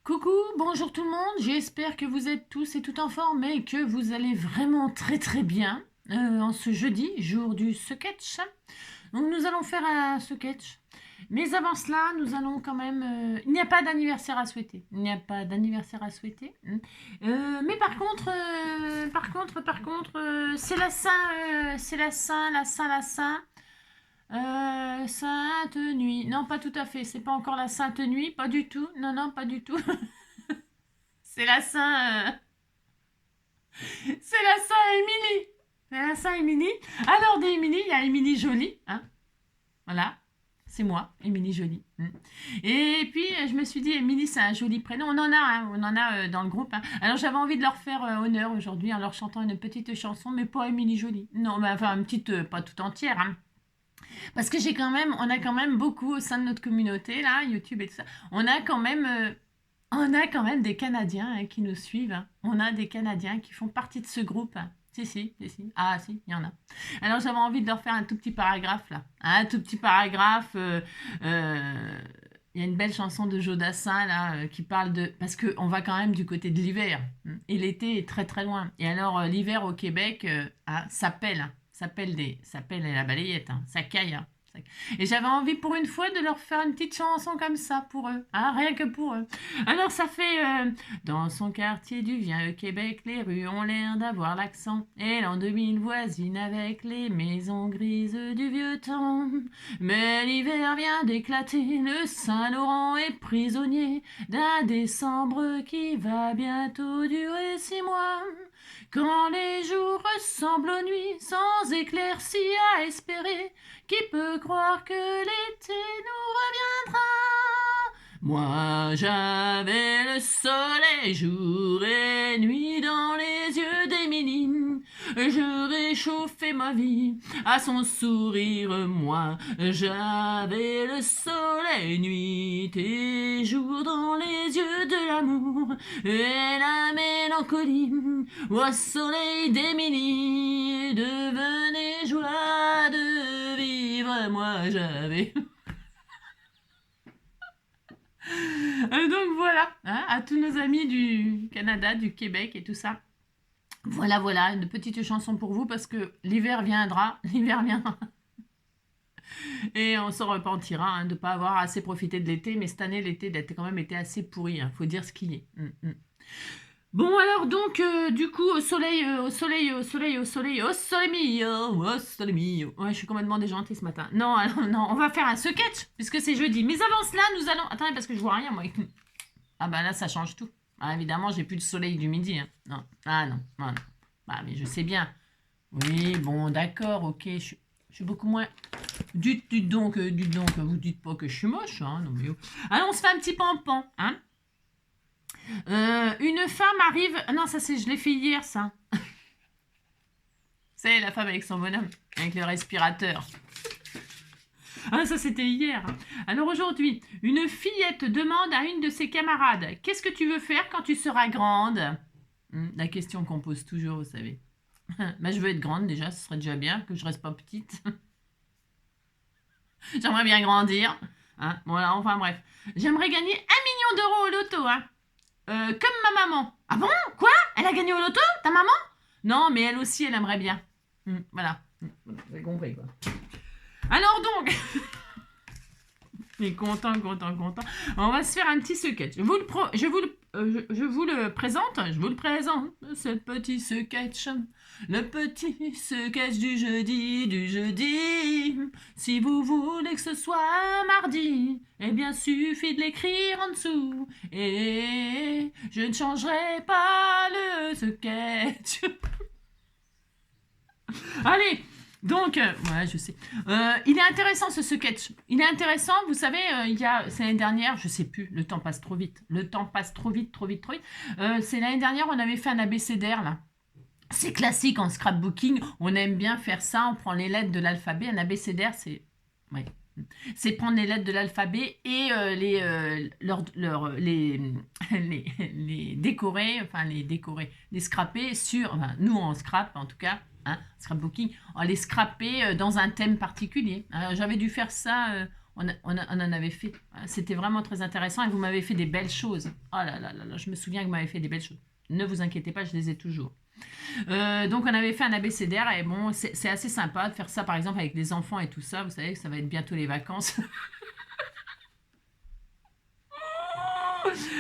Coucou, bonjour tout le monde, j'espère que vous êtes tous et toutes en forme et que vous allez vraiment très très bien en ce jeudi, jour du sketch. Donc nous allons faire un sketch. Mais avant cela, nous allons quand même... il n'y a pas d'anniversaire à souhaiter. Il n'y a pas d'anniversaire à souhaiter. Mais par contre, c'est la Saint... Sainte Nuit. Non, pas tout à fait. C'est pas encore la Sainte Nuit. Pas du tout. Non, non, pas du tout. C'est la Saint... c'est la Saint-Émilie. C'est la Saint-Émilie. Alors, des Émilie, il y a Émilie Jolie. Hein, voilà. C'est moi, Émilie Jolie. Et puis, je me suis dit, Émilie, c'est un joli prénom. On en a dans le groupe. Hein. Alors, j'avais envie de leur faire honneur aujourd'hui en leur chantant une petite chanson, mais pas Émilie Jolie. Non, mais enfin, une petite, pas tout entière. Hein. Parce que on a quand même beaucoup au sein de notre communauté, là, YouTube et tout ça. On a quand même des Canadiens hein, qui nous suivent. Hein. On a des Canadiens qui font partie de ce groupe. Hein. Si. Ah, si, il y en a. Alors, j'avais envie de leur faire un tout petit paragraphe, là. Un tout petit paragraphe. Il y a une belle chanson de Jodassin, là, qui parle de... Parce qu'on va quand même du côté de l'hiver. Et l'été est très, très loin. Et alors, l'hiver au Québec s'appelle... Hein. S'appelle la balayette, hein, ça caille. Hein. Et j'avais envie pour une fois de leur faire une petite chanson comme ça pour eux, hein, rien que pour eux. Alors ça fait dans son quartier du vieux Québec, les rues ont l'air d'avoir l'accent. Et l'an 2000 voisine avec les maisons grises du vieux temps. Mais l'hiver vient d'éclater, le Saint-Laurent est prisonnier d'un décembre qui va bientôt durer 6 mois. Quand les jours ressemblent aux nuits, sans éclaircie à espérer, qui peut croire que l'été nous reviendra? Moi j'avais le soleil jour et nuit dans les yeux d'Émilie. Je réchauffais ma vie à son sourire, moi. J'avais le soleil nuit et jour dans les yeux de l'amour et la mélancolie. Au soleil d'Émilie devenait joie de vivre, moi j'avais... Donc voilà, hein, à tous nos amis du Canada, du Québec et tout ça. Voilà, une petite chanson pour vous parce que l'hiver viendra, et on s'en repentira hein, de ne pas avoir assez profité de l'été, mais cette année, l'été a quand même été assez pourri, hein, faut dire ce qu'il est. Bon alors donc du coup au soleil mio. Ouais, je suis complètement déjantée ce matin. Non, alors, non, on va faire un sketch puisque c'est jeudi. Mais avant cela, nous allons... Attendez parce que je vois rien moi. Ah bah là ça change tout. Ah, évidemment, j'ai plus de soleil du midi. Hein. Non. Ah non. Bah mais je sais bien. Oui, bon, d'accord, ok, je suis beaucoup moins... Dites donc, vous dites pas que je suis moche, hein, non mais... Alors, on se fait un petit pampan, hein. Une femme arrive... Non, ça c'est... Je l'ai fait hier, ça. C'est la femme avec son bonhomme, avec le respirateur. Ah, ça c'était hier. Alors aujourd'hui, une fillette demande à une de ses camarades: qu'est-ce que tu veux faire quand tu seras grande? La question qu'on pose toujours, vous savez. Bah, je veux être grande déjà, ce serait déjà bien, que je reste pas petite. J'aimerais bien grandir. Hein, voilà, enfin bref. J'aimerais gagner 1 million d'euros au loto, hein. Comme ma maman. Ah bon? Quoi? Elle a gagné au loto, ta maman? Non, mais elle aussi, elle aimerait bien. Voilà. Vous avez compris, quoi. Alors donc... Mais content. On va se faire un petit sketch. Je vous le présente, ce petit sketch. Le petit sketch du jeudi. Si vous voulez que ce soit mardi, eh bien suffit de l'écrire en dessous. Et je ne changerai pas le sketch. Allez, donc, ouais, je sais. Il est intéressant ce sketch. Il est intéressant, vous savez, c'est l'année dernière, je sais plus, le temps passe trop vite. C'est l'année dernière, on avait fait un abécédaire, là. C'est classique en scrapbooking, on aime bien faire ça, on prend les lettres de l'alphabet. Un abécédaire, c'est... Ouais. C'est prendre les lettres de l'alphabet et les décorer, les scraper sur... Enfin, nous, on scrape, en tout cas... Hein, scrapbooking, on les scraper dans un thème particulier. Alors, j'avais dû faire ça on en avait fait. C'était vraiment très intéressant et vous m'avez fait des belles choses. Oh là là là là, je me souviens que vous m'avez fait des belles choses. Ne vous inquiétez pas, je les ai toujours. Donc on avait fait un abécédaire et bon, c'est assez sympa de faire ça par exemple avec les enfants et tout ça. Vous savez que ça va être bientôt les vacances.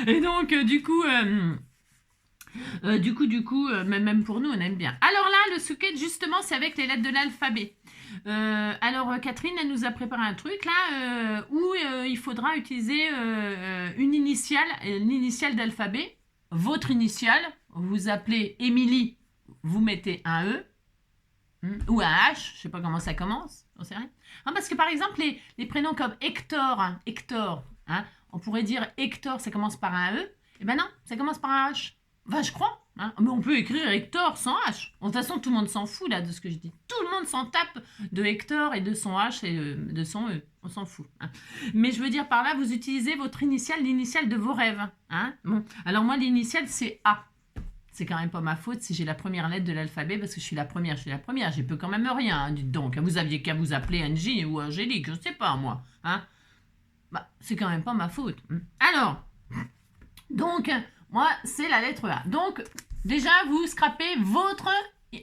Et donc même pour nous, on aime bien. Alors là, le souquet, justement, c'est avec les lettres de l'alphabet. Alors, Catherine, elle nous a préparé un truc là où il faudra utiliser une l'initiale d'alphabet. Votre initiale, vous appelez Émilie, vous mettez un E ou un H, je sais pas comment ça commence, on sait rien. Non, parce que par exemple, les prénoms comme Hector, hein, on pourrait dire Hector, ça commence par un E. Eh ben non, ça commence par un H. Enfin, je crois. Hein. Mais on peut écrire Hector sans H. De toute façon, tout le monde s'en fout là de ce que je dis. Tout le monde s'en tape de Hector et de son H et de son E. On s'en fout. Hein. Mais je veux dire par là, vous utilisez votre initiale, l'initiale de vos rêves. Hein. Bon. Alors moi, l'initiale, c'est A. C'est quand même pas ma faute si j'ai la première lettre de l'alphabet parce que je suis la première. J'y peux quand même rien. Hein, dites donc. Vous aviez qu'à vous appeler Angie ou Angélique. Je sais pas moi. Hein. Bah, c'est quand même pas ma faute. Alors, donc, moi, c'est la lettre A. Donc, déjà, vous scrapez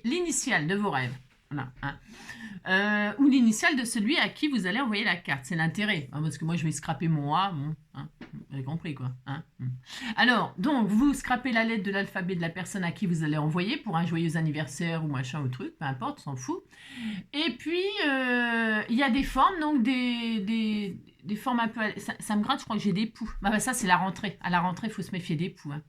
l'initiale de vos rêves. Voilà, hein. Ou l'initiale de celui à qui vous allez envoyer la carte. C'est l'intérêt. Hein, parce que moi, je vais scraper mon A. Bon, hein, vous avez compris, quoi. Hein. Alors, donc, vous scrapez la lettre de l'alphabet de la personne à qui vous allez envoyer pour un joyeux anniversaire ou machin ou truc. Peu importe, on s'en fout. Et puis, il y a des formes, donc des formes un peu... Ça me gratte, je crois que j'ai des poux. Bah, ça, c'est la rentrée. À la rentrée, il faut se méfier des poux. Hein.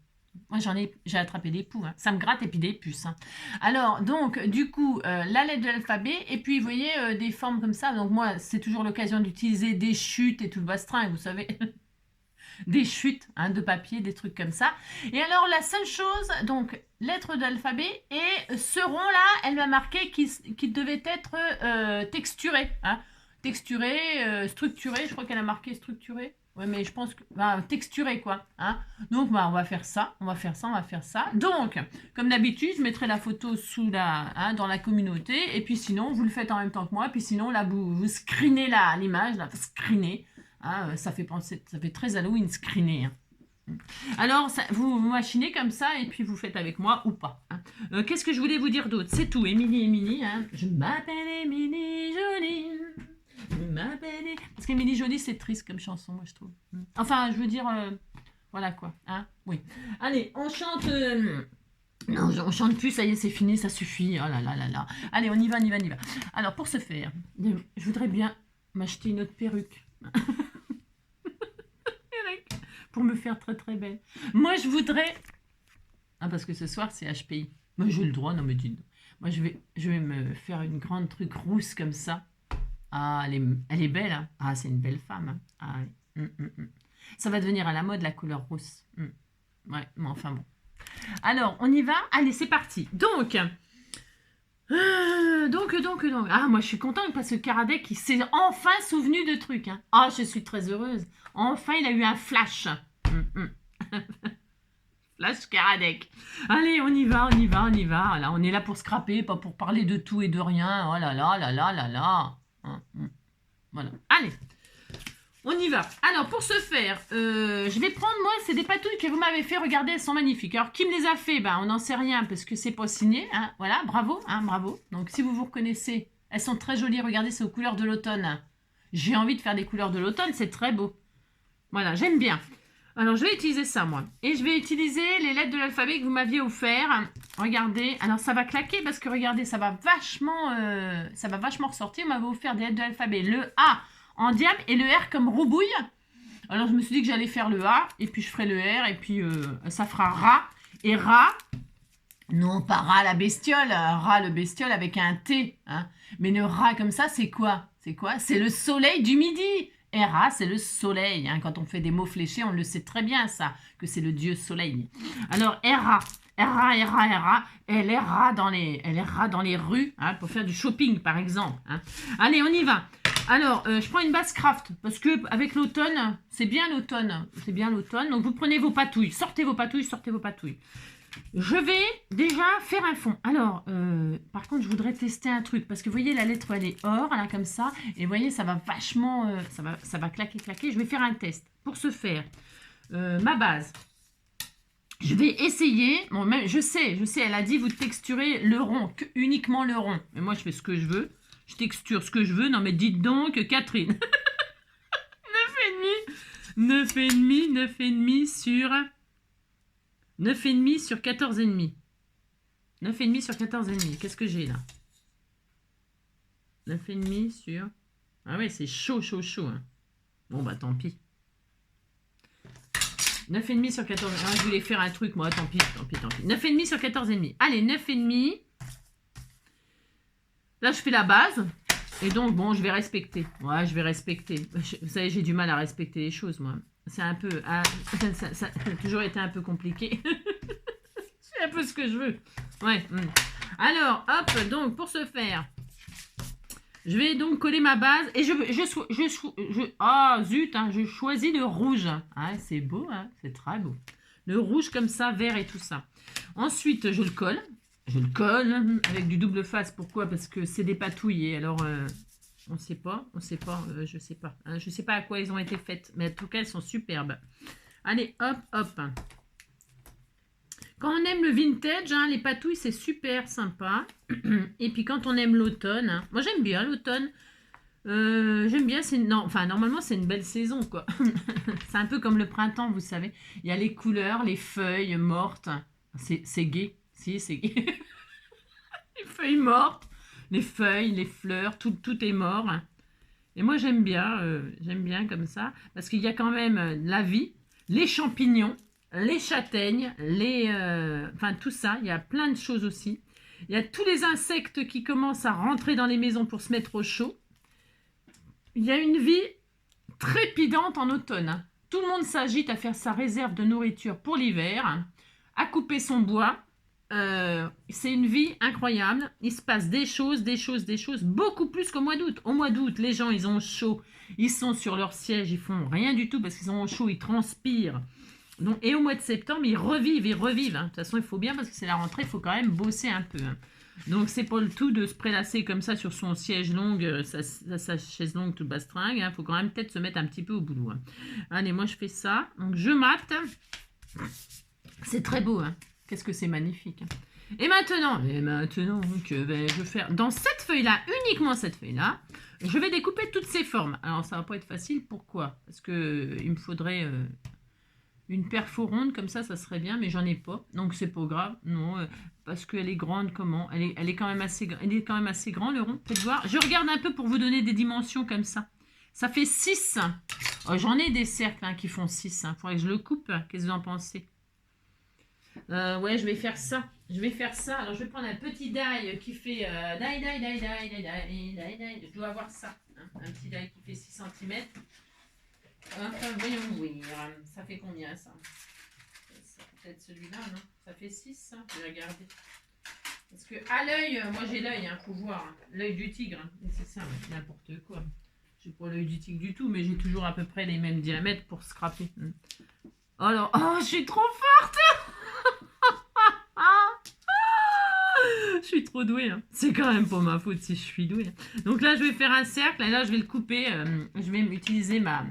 Moi, j'ai attrapé des poux. Hein. Ça me gratte et puis des puces. Hein. Alors, donc, du coup, la lettre de l'alphabet. Et puis, vous voyez, des formes comme ça. Donc, moi, c'est toujours l'occasion d'utiliser des chutes et tout le bastring, vous savez. Des chutes hein, de papier, des trucs comme ça. Et alors, la seule chose, donc, lettre de l'alphabet. Et ce rond-là, elle m'a marqué qu'il devait être texturé. Hein. Texturé, structuré. Je crois qu'elle a marqué structuré. Ouais, mais je pense que... Bah, texturé, quoi. Hein. Donc, bah, on va faire ça. Donc, comme d'habitude, je mettrai la photo dans la communauté. Et puis, sinon, vous le faites en même temps que moi. Puis, sinon, là, vous screenez l'image. Là, screenez. Hein, ça fait très Halloween, screener. Hein. Alors, vous machinez comme ça. Et puis, vous faites avec moi ou pas. Hein. Qu'est-ce que je voulais vous dire d'autre? C'est tout. Émilie. Hein. Je m'appelle Émilie Jolie. Parce qu'Émilie Jolie, c'est triste comme chanson, moi, je trouve. Enfin, je veux dire... voilà, quoi. Hein, oui. Allez, on chante... Non, on chante plus, ça y est, c'est fini, ça suffit. Oh là là là là. Allez, on y va. Alors, pour ce faire, je voudrais bien m'acheter une autre perruque. Pour me faire très très belle. Moi, je voudrais... Ah, parce que ce soir, c'est HPI. Moi, j'ai le droit, non mais dis... Moi, je vais me faire une grande truc rousse comme ça. Ah, elle est belle. Hein. Ah, c'est une belle femme. Hein. Ah, oui. Ça va devenir à la mode, la couleur rousse. Ouais, mais enfin bon. Alors, on y va. Allez, c'est parti. Donc. Ah, moi, je suis contente parce que Karadec, il s'est enfin souvenu de trucs. Hein. Ah, je suis très heureuse. Enfin, il a eu un flash. Flash Karadec. Allez, on y va. Voilà, on est là pour scraper, pas pour parler de tout et de rien. Oh là là. Voilà. Allez, on y va. Alors, pour ce faire, je vais prendre, moi, c'est des patouilles que vous m'avez fait. Regardez, elles sont magnifiques. Alors, qui me les a fait? Ben, on n'en sait rien parce que c'est pas signé. Hein. Voilà, bravo. Donc, si vous reconnaissez, elles sont très jolies. Regardez, c'est aux couleurs de l'automne. J'ai envie de faire des couleurs de l'automne. C'est très beau. Voilà, j'aime bien. Alors, je vais utiliser ça, moi. Et je vais utiliser les lettres de l'alphabet que vous m'aviez offert. Regardez. Alors, ça va claquer parce que, regardez, ça va vachement ressortir. Vous m'avez offert des lettres de l'alphabet. Le A en diable et le R comme roubouille. Alors, je me suis dit que j'allais faire le A. Et puis, je ferai le R. Et puis, ça fera Rat. Et Rat, non, pas Rat la bestiole. Rat le bestiole avec un T. Hein. Mais le Rat comme ça, c'est quoi? C'est le soleil du midi. Ra, c'est le soleil. Hein. Quand on fait des mots fléchés, on le sait très bien, ça, que c'est le dieu soleil. Alors, Ra, elle erra dans les rues, hein, pour faire du shopping, par exemple. Hein. Allez, on y va. Alors, je prends une base craft, parce que avec l'automne, c'est bien l'automne. Donc, vous prenez vos patouilles. Sortez vos patouilles. Je vais déjà faire un fond. Alors, par contre, je voudrais tester un truc. Parce que vous voyez, la lettre, elle est or, là, comme ça. Et vous voyez, ça va vachement... ça va claquer, claquer. Je vais faire un test. Pour ce faire, ma base. Je vais essayer. Bon, même, je sais. Elle a dit, vous texturez le rond. Uniquement le rond. Mais moi, je fais ce que je veux. Je texture ce que je veux. Non, mais dites donc, Catherine. 9,5. 9,5 sur... 9,5 sur 14,5. 9,5 sur 14,5. Qu'est-ce que j'ai là? 9,5 sur... Ah ouais, c'est chaud, chaud, chaud. Hein. Bon, bah tant pis. 9,5 sur 14,5. Ah, je voulais faire un truc, moi. Tant pis, tant pis, tant pis. 9,5 sur 14,5. Allez, 9,5. Là, je fais la base. Et donc, bon, je vais respecter. Ouais, je vais respecter. Vous savez, j'ai du mal à respecter les choses, moi. C'est un peu... Ah, ça a toujours été un peu compliqué. Je fais un peu ce que je veux. Ouais. Alors, hop, donc, pour ce faire, je vais donc coller ma base. Et ah, zut, hein, je choisis le rouge. Ah, c'est beau, hein, c'est très beau. Le rouge comme ça, vert et tout ça. Ensuite, je le colle. Je le colle avec du double face. Pourquoi? Parce que c'est des patouilles. Alors... on ne sait pas, je sais pas. Hein, je sais pas à quoi elles ont été faites, mais en tout cas, elles sont superbes. Allez, hop, hop. Quand on aime le vintage, hein, les patouilles, c'est super sympa. Et puis quand on aime l'automne, hein, moi j'aime bien l'automne. J'aime bien, normalement c'est une belle saison, quoi. C'est un peu comme le printemps, vous savez. Il y a les couleurs, les feuilles mortes. C'est gai. Si, c'est gai. Les feuilles mortes. Les feuilles, les fleurs, tout est mort. Et moi, j'aime bien comme ça, parce qu'il y a quand même la vie, les champignons, les châtaignes, enfin tout ça, il y a plein de choses aussi. Il y a tous les insectes qui commencent à rentrer dans les maisons pour se mettre au chaud. Il y a une vie trépidante en automne. Tout le monde s'agite à faire sa réserve de nourriture pour l'hiver, à couper son bois. C'est une vie incroyable. Il se passe des choses, beaucoup plus qu'au mois d'août. Au mois d'août, les gens, ils ont chaud, ils sont sur leur siège, ils font rien du tout parce qu'ils ont chaud, ils transpirent. Donc, et au mois de septembre, ils revivent. Hein. De toute façon, il faut bien, parce que c'est la rentrée, il faut quand même bosser un peu. Hein. Donc, c'est pas le tout de se prélasser comme ça sur son siège long, sa chaise longue toute bastringue. Il faut quand même peut-être se mettre un petit peu au boulot. Hein. Allez, moi, je fais ça. Donc, je mate. C'est très beau, hein. Qu'est-ce que c'est magnifique. Et maintenant, que vais-je faire? Dans cette feuille-là, uniquement cette feuille-là, je vais découper toutes ces formes. Alors, ça va pas être facile. Pourquoi? Parce que il me faudrait une perfo ronde, comme ça serait bien, mais j'en ai pas. Donc, c'est pas grave. Non, parce qu'elle est grande, comment? Elle est quand même assez grand, le rond. Faites voir. Je regarde un peu pour vous donner des dimensions comme ça. Ça fait 6. Oh, j'en ai des cercles hein, qui font 6. Il faudrait que je le coupe. Qu'est-ce que vous en pensez? Ouais, je vais faire ça. Alors, je vais prendre un petit die qui fait die. Je dois avoir ça. Hein, un petit die qui fait 6 cm. Enfin, voyons voir. Ça fait combien, ça? Peut-être celui-là, non? Ça fait 6, ça? Je vais regarder. Parce que à l'œil, moi j'ai l'œil, hein, faut voir. Hein. L'œil du tigre. Hein. C'est ça, ouais, n'importe quoi. J'ai pas l'œil du tigre du tout, mais j'ai toujours à peu près les mêmes diamètres pour scraper. Alors, oh, je suis trop forte! Je suis trop douée. Hein. C'est quand même pas ma faute si je suis douée. Donc là, je vais faire un cercle. Et là, je vais le couper. Je vais utiliser ma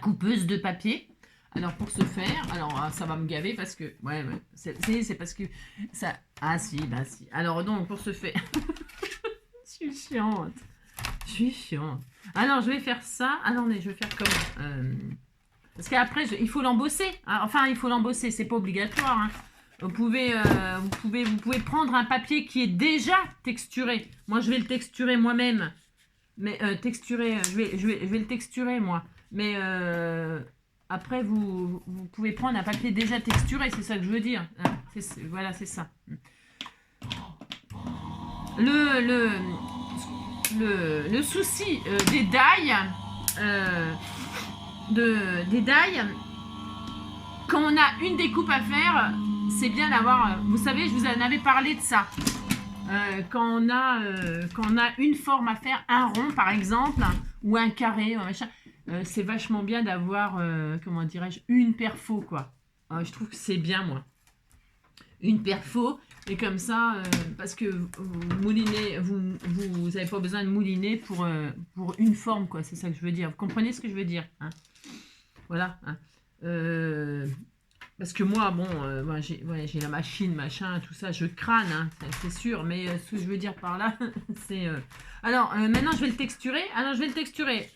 coupeuse de papier. Alors, pour ce faire, alors ça va me gaver parce que... Ouais. C'est parce que ça... Ah, si, bah si. Alors, donc, pour ce faire... Je suis chiante. Alors, je vais faire ça. Attendez, je vais faire comment parce qu'après, il faut l'embosser. Enfin, il faut l'embosser. C'est pas obligatoire. Hein. Vous pouvez prendre un papier qui est déjà texturé. Moi, je vais le texturer moi-même. Mais je vais le texturer moi. Mais après, vous pouvez prendre un papier déjà texturé. C'est ça que je veux dire. Voilà, c'est ça. Le souci des dailles, quand on a une découpe à faire, c'est bien d'avoir, vous savez, je vous en avais parlé de ça. Quand on a une forme à faire, un rond par exemple, ou un carré, c'est vachement bien d'avoir, comment dirais-je, une perfo, quoi. Je trouve que c'est bien, moi. une perfo, et comme ça, parce que vous moulinez, vous n'avez pas besoin de mouliner pour une forme, quoi, c'est ça que je veux dire. Vous comprenez ce que je veux dire, hein? Voilà, hein. Parce que moi, bon, j'ai la machine, machin, tout ça, je crâne, hein, c'est sûr, mais ce que je veux dire par là, c'est... Alors, maintenant, je vais le texturer. Alors, je vais le texturer.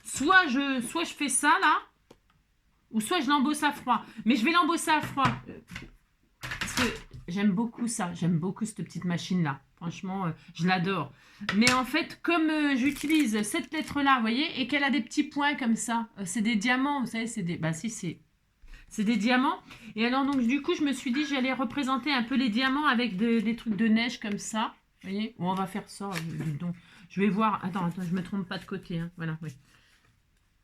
Soit je fais ça, là, ou soit je l'embosse à froid. Mais je vais l'embosser à froid. Parce que j'aime beaucoup ça. J'aime beaucoup cette petite machine-là. Franchement, je l'adore. Mais en fait, comme j'utilise cette lettre-là, vous voyez, et qu'elle a des petits points comme ça, c'est des diamants, vous savez, c'est des... Bah si, c'est des diamants. Et alors, donc, du coup, je me suis dit, j'allais représenter un peu les diamants avec des trucs de neige comme ça. Vous voyez? On va faire ça. Donc, je vais voir. Attends, je me trompe pas de côté. Hein. Voilà, oui.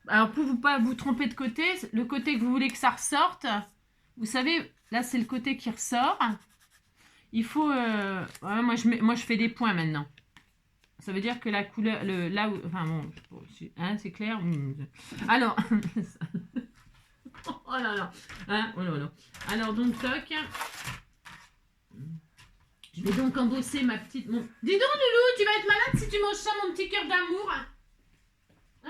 Alors, pour ne pas vous tromper de côté, le côté que vous voulez que ça ressorte, vous savez, là, c'est le côté qui ressort. Il faut... ouais, moi, je fais des points maintenant. Ça veut dire que la couleur... là où... Enfin, bon, hein, c'est clair. Alors... Oh là là, hein, oh là là. Alors donc toc. Je vais donc embosser ma petite... Dis donc Loulou, tu vas être malade si tu manges ça, mon petit cœur d'amour. Hein?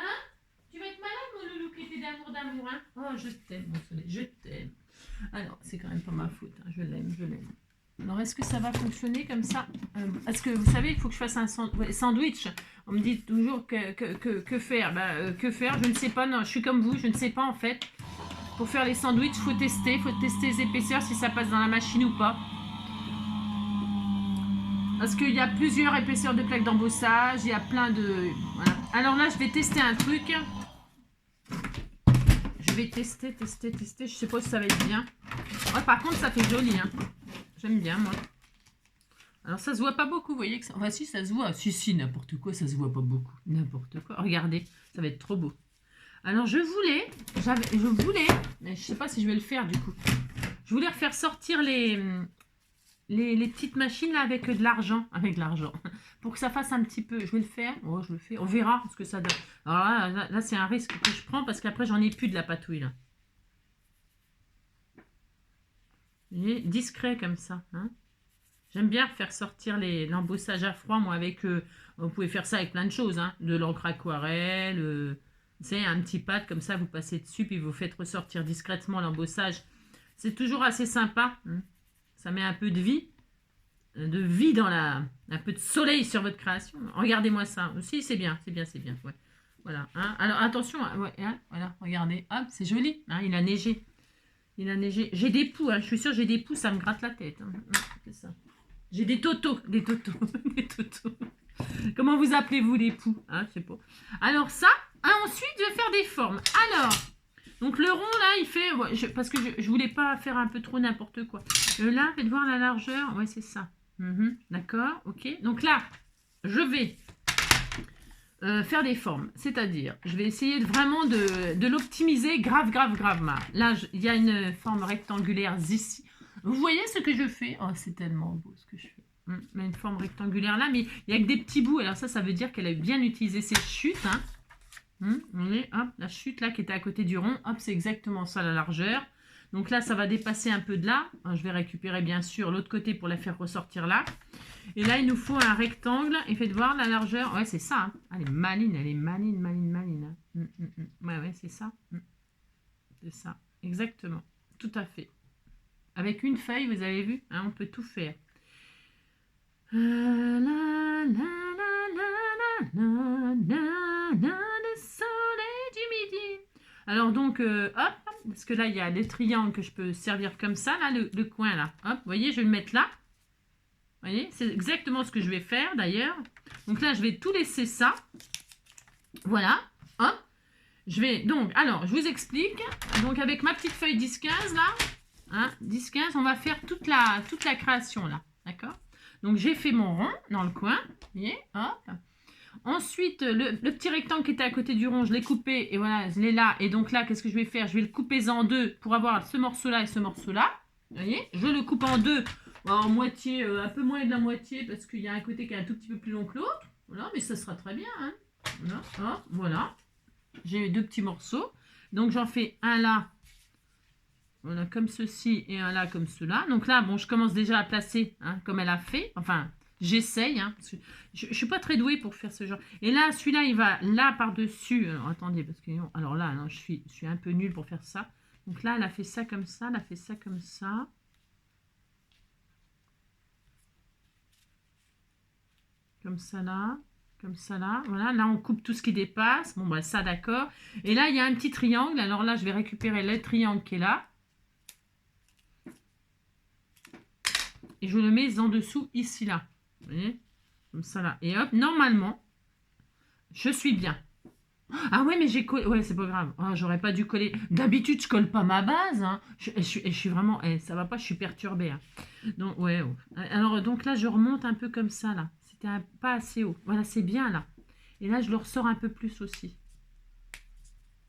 Tu vas être malade, mon Loulou, qui était d'amour, hein? Oh, je t'aime, mon soleil, je t'aime. Alors, c'est quand même pas ma faute, hein. Je l'aime. Alors, est-ce que ça va fonctionner comme ça? Est-ce que, vous savez, il faut que je fasse un sandwich. On me dit toujours que faire. Que faire? Je ne sais pas, non, je suis comme vous, je ne sais pas en fait. Pour faire les sandwichs, il faut tester les épaisseurs, si ça passe dans la machine ou pas. Parce qu'il y a plusieurs épaisseurs de plaques d'embossage, il y a plein de... Voilà. Alors là, je vais tester un truc. Je vais tester, je sais pas si ça va être bien. Ouais, par contre, ça fait joli, hein. J'aime bien, moi. Alors, ça se voit pas beaucoup, vous voyez que ça... Enfin, si, ça se voit. Si, n'importe quoi, ça se voit pas beaucoup. N'importe quoi. Regardez, ça va être trop beau. Alors, je voulais, mais je sais pas si je vais le faire, du coup. Je voulais refaire sortir les petites machines, là, avec de l'argent. Pour que ça fasse un petit peu... Je vais le faire. Oh, je le fais. On verra ce que ça donne. Alors là c'est un risque que je prends, parce qu'après, j'en ai plus de la patouille, là. Discret comme ça, hein. J'aime bien faire sortir l'embossage à froid, moi, avec... vous pouvez faire ça avec plein de choses, hein. De l'encre aquarelle, c'est un petit pad, comme ça, vous passez dessus, puis vous faites ressortir discrètement l'embossage. C'est toujours assez sympa, hein. Ça met un peu de vie dans un peu de soleil sur votre création. Regardez-moi ça. Aussi, c'est bien. Ouais. Voilà, hein. Alors, attention, ouais, hein, voilà, regardez. Hop, c'est joli, hein, il a neigé. J'ai des poux, hein, je suis sûre, j'ai des poux, ça me gratte la tête, hein. C'est ça. J'ai des totos. Des totos. Comment vous appelez-vous les poux, hein, je sais pas. Alors ça, hein, ensuite je vais faire des formes. Alors, donc le rond là, il fait, ouais, parce que je voulais pas faire un peu trop n'importe quoi. Là, faites voir la largeur, ouais c'est ça. D'accord, ok. Donc là, je vais faire des formes, c'est-à-dire, je vais essayer vraiment de l'optimiser grave. Là, il y a une forme rectangulaire ici. Vous voyez ce que je fais? Oh, c'est tellement beau ce que je fais. Une forme rectangulaire là, mais il n'y a que des petits bouts. Alors ça veut dire qu'elle a bien utilisé ses chutes. Hein. Vous voyez, hop, la chute là qui était à côté du rond. Hop, c'est exactement ça la largeur. Donc là, ça va dépasser un peu de là. Je vais récupérer bien sûr l'autre côté pour la faire ressortir là. Et là, il nous faut un rectangle. Et faites voir la largeur. Ouais, c'est ça. Hein. Elle est maline. Hein. Ouais, c'est ça. C'est ça. Exactement. Tout à fait. Avec une feuille, vous avez vu, hein, on peut tout faire. Le soleil du midi. Alors donc, hop, parce que là, il y a des triangles que je peux servir comme ça, là, le coin, là. Hop, vous voyez, je vais le mettre là. Vous voyez, c'est exactement ce que je vais faire, d'ailleurs. Donc là, je vais tout laisser ça. Voilà, hop. Je vais, donc, alors, je vous explique. Donc, avec ma petite feuille 10-15, là, hein, 10-15, on va faire toute la création, là. D'accord? Donc, j'ai fait mon rond dans le coin. Vous voyez, hop. Ensuite, le petit rectangle qui était à côté du rond, je l'ai coupé et voilà, je l'ai là. Et donc là, qu'est-ce que je vais faire? Je vais le couper en deux pour avoir ce morceau-là et ce morceau-là. Vous voyez? Je le coupe en deux, en moitié, un peu moins de la moitié parce qu'il y a un côté qui est un tout petit peu plus long que l'autre. Voilà, mais ça sera très bien. Hein. Voilà, hop, voilà. J'ai deux petits morceaux. Donc, j'en fais un là. Voilà, comme ceci et un là comme cela. Donc là, bon, je commence déjà à placer, hein, comme elle a fait. Enfin, j'essaye, hein, parce que je ne suis pas très douée pour faire ce genre. Et là, celui-là, il va là par-dessus. Alors, attendez, parce que alors là, non, je suis un peu nulle pour faire ça. Donc là, elle a fait ça comme ça, elle a fait ça comme ça. Comme ça là. Comme ça là, voilà, là on coupe tout ce qui dépasse, bon bah ça d'accord. Et là il y a un petit triangle, alors là je vais récupérer le triangle qui est là. Et je le mets en dessous ici là, vous voyez, comme ça là. Et hop, normalement, je suis bien. Ah ouais mais j'ai collé, ouais c'est pas grave, oh, j'aurais pas dû coller. D'habitude je colle pas ma base, hein. Je suis vraiment, ça va pas, je suis perturbée. Hein. Donc ouais, alors donc là je remonte un peu comme ça là, c'était pas assez haut, voilà c'est bien là. Et là, je le ressors un peu plus aussi.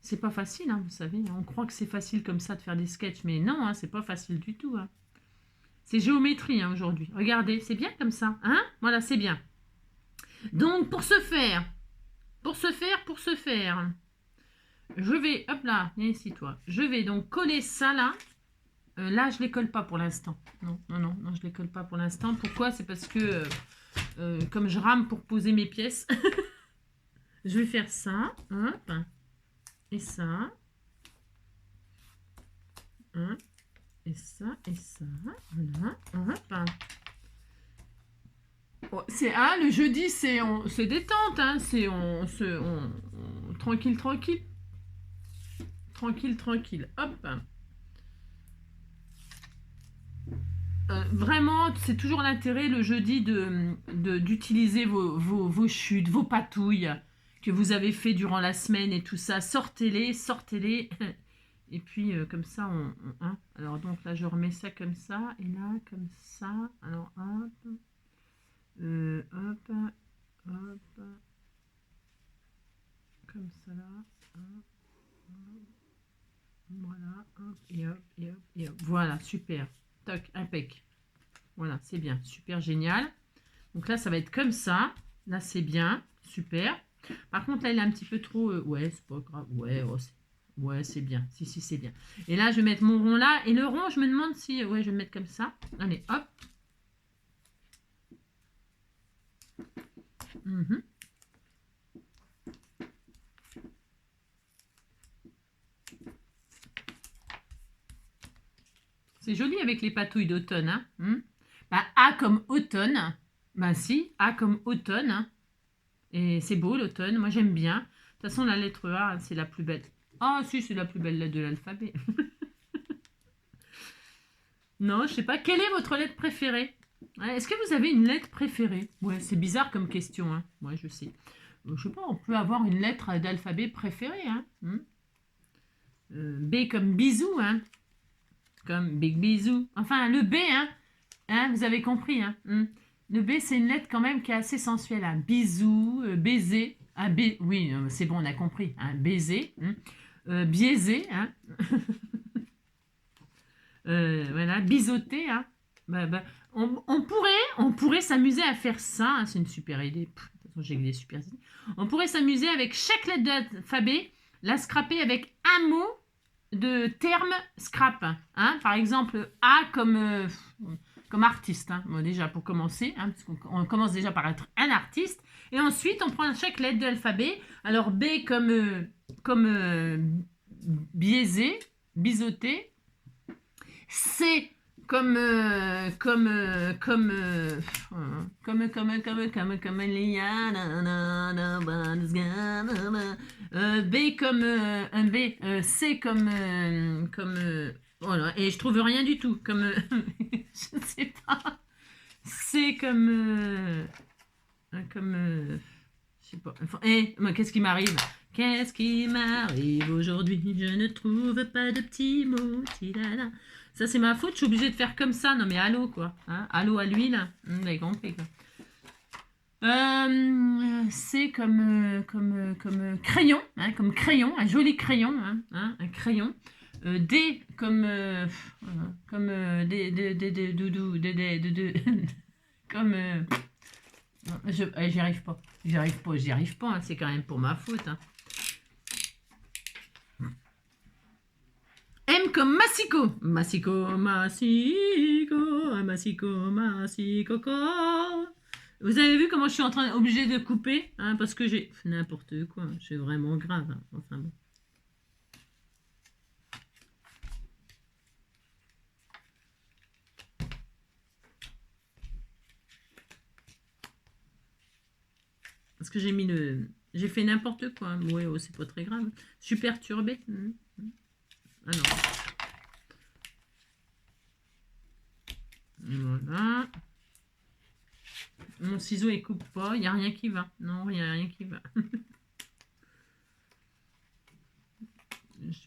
C'est pas facile, hein, vous savez. On croit que c'est facile comme ça de faire des sketchs, mais non, hein, c'est pas facile du tout. Hein. C'est géométrie hein, aujourd'hui. Regardez, c'est bien comme ça. Hein, voilà, c'est bien. Donc, pour ce faire, je vais, hop là, viens ici toi. Je vais donc coller ça là. Là, je les colle pas pour l'instant. Non, je les colle pas pour l'instant. Pourquoi? C'est parce que, comme je rame pour poser mes pièces, je vais faire ça. Hop. Et ça. Hein, et ça, voilà. Hop. Oh, c'est le jeudi, c'est détente, hein, c'est tranquille, tranquille. Tranquille, tranquille. Hop. Vraiment, c'est toujours l'intérêt le jeudi d'utiliser vos chutes, vos patouilles que vous avez fait durant la semaine et tout ça. Sortez-les, sortez-les. Et puis, comme ça, hein. Alors, donc là, je remets ça comme ça. Et là, comme ça. Alors, hop. Hop. Hop. Comme ça, là. Hop, hop. Voilà. Hop. Et hop, et hop, et hop. Voilà, super. Toc, impec. Voilà, c'est bien. Super génial. Donc là, ça va être comme ça. Là, c'est bien. Super. Par contre, là, il est un petit peu trop... ouais, c'est pas grave. Ouais, oh, ouais, c'est bien. Si, c'est bien. Et là, je vais mettre mon rond là. Et le rond, je me demande si... Ouais, je vais le mettre comme ça. Allez, hop. C'est joli avec les patouilles d'automne. Hein. Bah, A comme automne. Bah si, A comme automne. Hein. Et c'est beau l'automne. Moi, j'aime bien. De toute façon, la lettre A, c'est la plus belle. Ah si, c'est la plus belle lettre de l'alphabet. Non, je sais pas. Quelle est votre lettre préférée? Est-ce que vous avez une lettre préférée? Ouais, c'est bizarre comme question. Hein. Ouais, je sais. Je sais pas, on peut avoir une lettre d'alphabet préférée. Hein. B comme bisou. Hein. Comme big bisou. Enfin, le B, hein, vous avez compris. Hein. Le B, c'est une lettre quand même qui est assez sensuelle. Hein. Bisou, baiser. Oui, c'est bon, on a compris. Hein. Baiser. Biaiser. Hein. Voilà, biseauter. Hein. On pourrait s'amuser à faire ça. Hein. C'est une super idée. De toute façon, j'ai des super idées. On pourrait s'amuser avec chaque lettre de l'alphabet, la scraper avec un mot de terme scrap. Hein. Par exemple, A comme artiste. Hein. Bon, déjà, pour commencer, hein, parce qu'on commence déjà par être un artiste. Et ensuite, on prend chaque lettre de l'alphabet. Alors, B comme biaisé, biseauté. C comme B comme un B, C comme voilà, et je trouve rien du tout comme je ne sais pas, C comme je sais pas, qu'est-ce qui m'arrive? Qu'est-ce qui m'arrive aujourd'hui? Je ne trouve pas de petits mots. Tidala. Ça, c'est ma faute. Je suis obligée de faire comme ça. Non, mais allô, quoi. Hein, allô à l'huile. Vous avez compris, quoi. C'est comme crayon. Hein, comme crayon. Un joli crayon. Hein, un crayon. D comme comme j'y arrive pas. J'y arrive pas. Hein, c'est quand même pour ma faute. Hein. M comme Massico. Massico, Massico, Massico, Massico. Vous avez vu comment je suis obligée de couper, hein, parce que j'ai n'importe quoi. C'est vraiment grave. Hein. Enfin bon. Parce que j'ai mis le... J'ai fait n'importe quoi. Ouais, oh, c'est pas très grave. Je suis perturbée. Alors. Voilà. Mon ciseau, il coupe pas. Il n'y a rien qui va. Non, il n'y a rien qui va.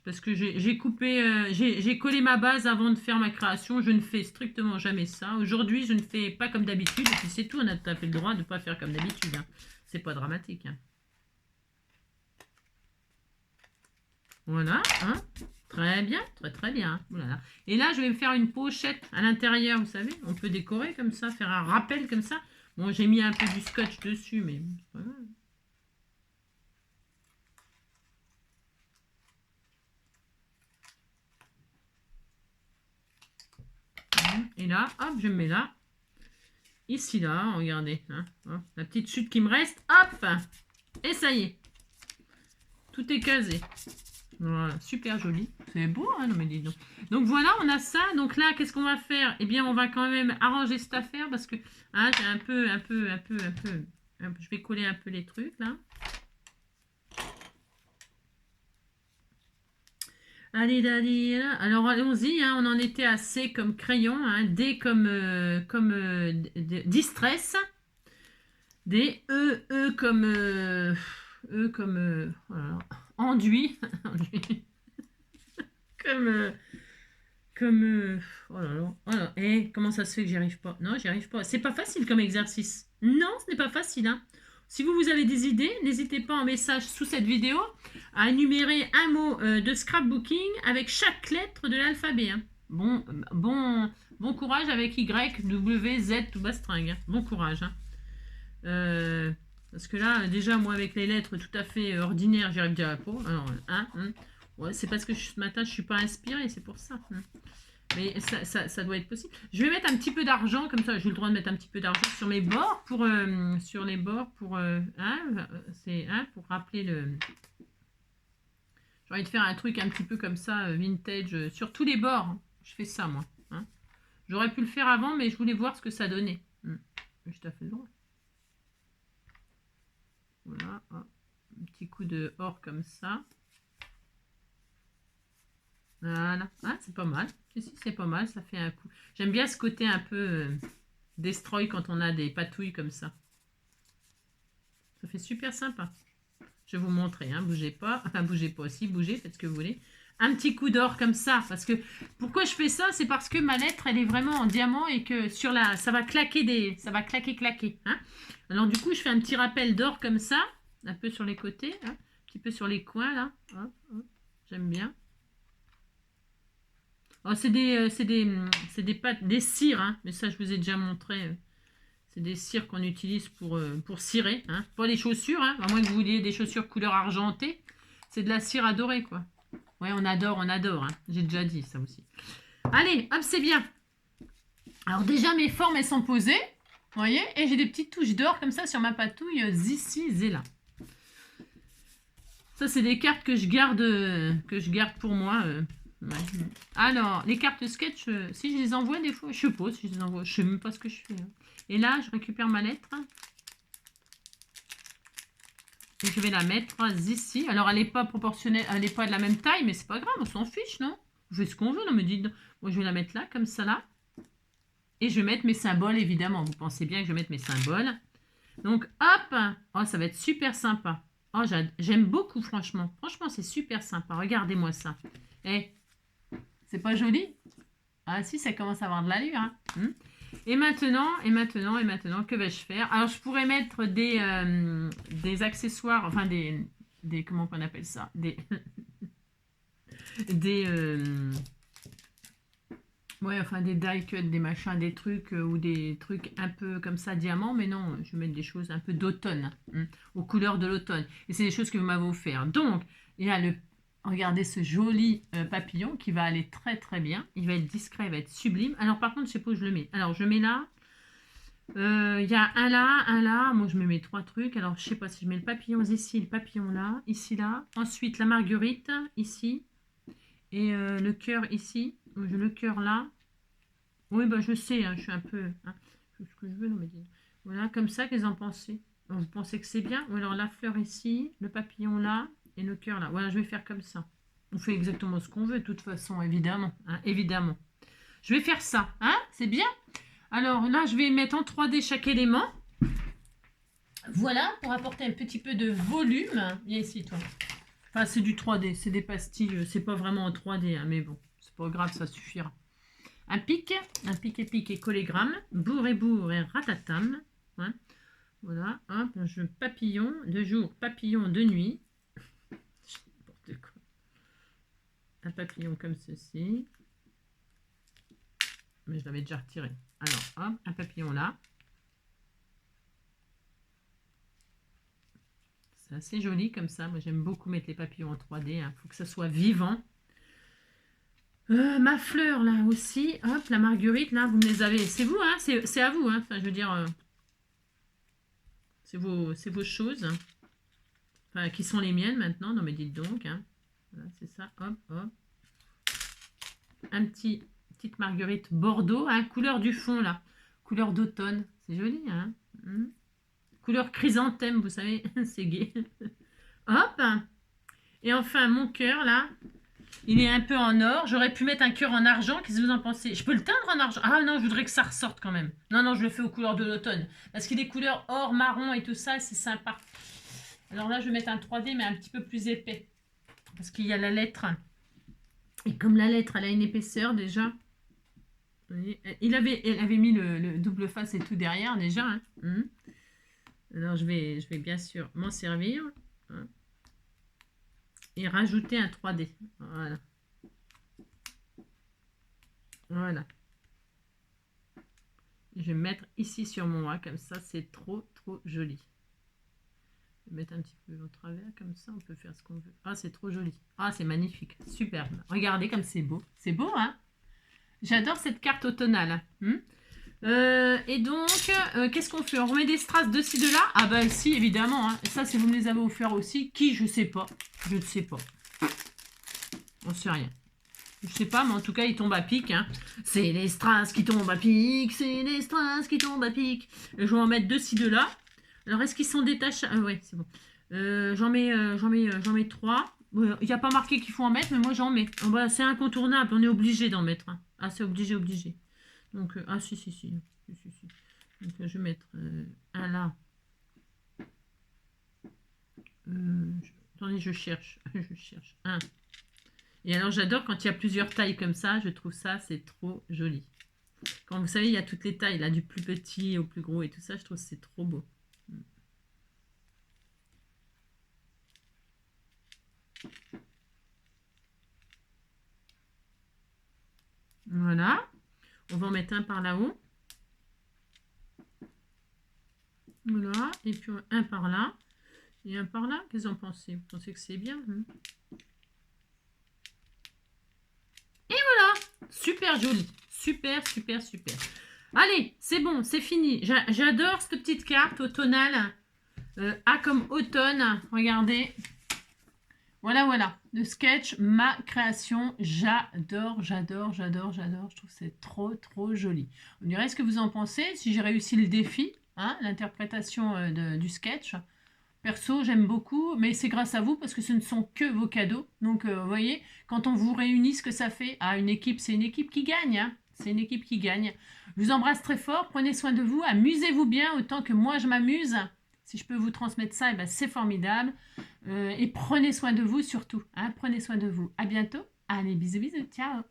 Parce que j'ai coupé... j'ai collé ma base avant de faire ma création. Je ne fais strictement jamais ça. Aujourd'hui, je ne fais pas comme d'habitude. Et puis c'est tout. On a tout à fait le droit de ne pas faire comme d'habitude. Hein. C'est pas dramatique. Hein. Voilà, hein. Très bien, très très bien. Voilà. Et là, je vais me faire une pochette à l'intérieur, vous savez. On peut décorer comme ça, faire un rappel comme ça. Bon, j'ai mis un peu du scotch dessus, mais voilà. Et là, hop, je me mets là. Ici, là, regardez. Hein, la petite chute qui me reste, hop. Et ça y est. Tout est casé. Voilà, super joli. C'est beau, hein, non mais dis donc. Donc voilà, on a ça. Donc là, qu'est-ce qu'on va faire? Eh bien, on va quand même arranger cette affaire parce que hein, j'ai un peu. Je vais coller un peu les trucs là. Allez, allez, alors allons-y. Hein, on en était à C comme crayon, hein, D comme distress, D, E comme voilà, enduit. Oh là là, oh là. Eh, comment ça se fait que j'y arrive pas? Non, j'y arrive pas. C'est pas facile comme exercice. Non, ce n'est pas facile. Hein. Si vous avez des idées, n'hésitez pas en message sous cette vidéo à énumérer un mot de scrapbooking avec chaque lettre de l'alphabet. Hein. Bon courage avec Y, W, Z, tout bastringue. Hein. Bon courage. Hein. Parce que là, déjà, moi, avec les lettres tout à fait ordinaires, j'y arrive déjà pas. Alors, ouais, c'est parce que ce matin, je suis pas inspirée, c'est pour ça. Mais ça doit être possible. Je vais mettre un petit peu d'argent, comme ça, j'ai le droit de mettre un petit peu d'argent sur mes bords, sur les bords, pour rappeler le... J'ai envie de faire un truc un petit peu comme ça, vintage, sur tous les bords. Je fais ça, moi. Hein. J'aurais pu le faire avant, mais je voulais voir ce que ça donnait. J'ai tout à fait le droit. Voilà, un petit coup de or comme ça. Voilà, ah, c'est pas mal. Si, c'est pas mal, ça fait un coup. J'aime bien ce côté un peu destroy quand on a des patouilles comme ça. Ça fait super sympa. Je vais vous montrer, hein, bougez pas. Enfin, bougez pas aussi, bougez, faites ce que vous voulez. Un petit coup d'or comme ça, parce que pourquoi je fais ça, c'est parce que ma lettre, elle est vraiment en diamant et que sur la, ça va claquer ça va claquer. Hein. Alors du coup, je fais un petit rappel d'or comme ça, un peu sur les côtés, hein, un petit peu sur les coins là. J'aime bien. Oh, c'est des cires, hein, mais ça je vous ai déjà montré. C'est des cires qu'on utilise pour cirer, hein. Pas les chaussures, hein, à moins que vous vouliez des chaussures couleur argentée. C'est de la cire adorée, quoi. Ouais, on adore, hein. J'ai déjà dit ça aussi. Allez, hop, c'est bien. Alors déjà, mes formes, elles sont posées, vous voyez, et j'ai des petites touches d'or comme ça sur ma patouille, ici et là. Ça, c'est des cartes que je garde pour moi. Ouais. Alors, les cartes sketch, si je les envoie des fois, je suppose, si je les envoie, je sais même pas ce que je fais. Hein. Et là, je récupère ma lettre. Et je vais la mettre ici. Alors, elle n'est pas proportionnelle, elle n'est pas de la même taille, mais c'est pas grave, on s'en fiche, non? On fait ce qu'on veut, non, mais dites. Moi, je vais la mettre là, comme ça, là. Et je vais mettre mes symboles, évidemment. Vous pensez bien que je vais mettre mes symboles. Donc, hop. Oh, ça va être super sympa. Oh, j'aime beaucoup, franchement. Franchement, c'est super sympa. Regardez-moi ça. Eh, c'est pas joli? Ah si, ça commence à avoir de l'allure. Hein. Et maintenant, que vais-je faire? Alors, je pourrais mettre des accessoires, enfin des comment on appelle ça? Ouais, enfin des die cuts, des machins, des trucs ou des trucs un peu comme ça, diamant, mais non, je vais mettre des choses un peu d'automne, aux couleurs de l'automne. Et c'est des choses que vous m'avez offert. Donc, il y a Regardez ce joli papillon qui va aller très très bien. Il va être discret, il va être sublime. Alors par contre, je sais pas où je le mets. Alors je mets là. Il y a un là, un là. Moi je me mets 3 trucs. Alors je sais pas si je mets le papillon ici, le papillon là, ici là. Ensuite la marguerite ici. Et le cœur ici. Le cœur là. Oui, bah je sais, hein, je suis un peu... Hein, je fais ce que je veux, non mais dis. Voilà, comme ça, qu'est-ce que vous en pensez? Vous pensez que c'est bien? Ou alors la fleur ici, le papillon là, et le cœur là. Voilà, je vais faire comme ça. On fait exactement ce qu'on veut, de toute façon, évidemment. Hein, évidemment. Je vais faire ça, hein? C'est bien? Alors là, je vais mettre en 3D chaque élément. Voilà, pour apporter un petit peu de volume. Viens ici, toi. Enfin, c'est du 3D, c'est des pastilles, c'est pas vraiment en 3D, hein, mais bon, c'est pas grave, ça suffira. Un pic et collégramme, bourre et ratatam. Hein. Voilà, hop, je papillon de jour, papillon de nuit. N'importe quoi. Un papillon comme ceci. Mais je l'avais déjà retiré. Alors, hop, un papillon là. C'est assez joli comme ça. Moi, j'aime beaucoup mettre les papillons en 3D. Il faut que ça soit vivant. Ma fleur là aussi, hop, la marguerite là, vous me les avez, c'est vous, hein, c'est à vous, hein. Enfin, je veux dire, c'est vos choses, hein. Enfin, qui sont les miennes maintenant, non mais dites donc, hein. Voilà, c'est ça, hop, hop. Petite marguerite bordeaux, hein, couleur du fond là, couleur d'automne, c'est joli, hein. Couleur chrysanthème, vous savez, c'est gai. Hop, et enfin mon cœur là. Il est un peu en or. J'aurais pu mettre un cœur en argent. Qu'est-ce que vous en pensez? Je peux le teindre en argent? Ah non, je voudrais que ça ressorte quand même. Non, non, je le fais aux couleurs de l'automne. Parce qu'il est couleurs or, marron et tout ça, c'est sympa. Alors là, je vais mettre un 3D, mais un petit peu plus épais. Parce qu'il y a la lettre. Et comme la lettre, elle a une épaisseur déjà. Vous voyez, elle avait mis le double face et tout derrière déjà. Hein. Alors je vais bien sûr m'en servir. Hein. Et rajouter un 3D. Voilà. Voilà. Je vais mettre ici sur mon A, comme ça, c'est trop joli. Je vais mettre un petit peu au travers, comme ça, on peut faire ce qu'on veut. Ah, c'est trop joli. Ah, c'est magnifique. Superbe. Regardez comme c'est beau. C'est beau, hein? J'adore cette carte automnale. Et donc, qu'est-ce qu'on fait? On remet des strass de ci, de là? Ah bah si, évidemment. Hein. Ça, si vous me les avez offerts aussi. Qui? Je sais pas. Je ne sais pas. On sait rien. Je sais pas, mais en tout cas, il tombe à pic. Hein. C'est les strass qui tombent à pic. C'est les strass qui tombent à pic. Je vais en mettre 2 ci, de là. Alors, est-ce qu'ils sont détachables? Ouais, c'est bon. J'en mets 3. Il n'y a pas marqué qu'il faut en mettre, mais moi, j'en mets. Oh, bah, c'est incontournable. On est obligé d'en mettre. Hein. Ah, c'est obligé. Donc, ah, si. Donc, je vais mettre un là. Attendez, je cherche. Un. Et alors, j'adore quand il y a plusieurs tailles comme ça. Je trouve ça, c'est trop joli. Quand vous savez, il y a toutes les tailles, là, du plus petit au plus gros et tout ça. Je trouve que c'est trop beau. Voilà. On va en mettre un par là-haut. Voilà. Et puis un par là. Et un par là. Qu'est-ce que vous en pensez? Vous pensez que c'est bien? Et voilà. Super joli. Super. Allez, c'est bon, c'est fini. J'adore cette petite carte automnale. A comme automne. Regardez. Voilà. Le sketch, ma création. J'adore. Je trouve que c'est trop joli. On dirait ce que vous en pensez. Si j'ai réussi le défi, hein, l'interprétation du sketch. Perso, j'aime beaucoup, mais c'est grâce à vous parce que ce ne sont que vos cadeaux. Donc, vous voyez, quand on vous réunit, ce que ça fait. Ah, une équipe, c'est une équipe qui gagne. Hein. C'est une équipe qui gagne. Je vous embrasse très fort. Prenez soin de vous. Amusez-vous bien autant que moi, je m'amuse. Si je peux vous transmettre ça, eh ben, c'est formidable. Et prenez soin de vous surtout. Hein. Prenez soin de vous. À bientôt. Allez, bisous. Ciao.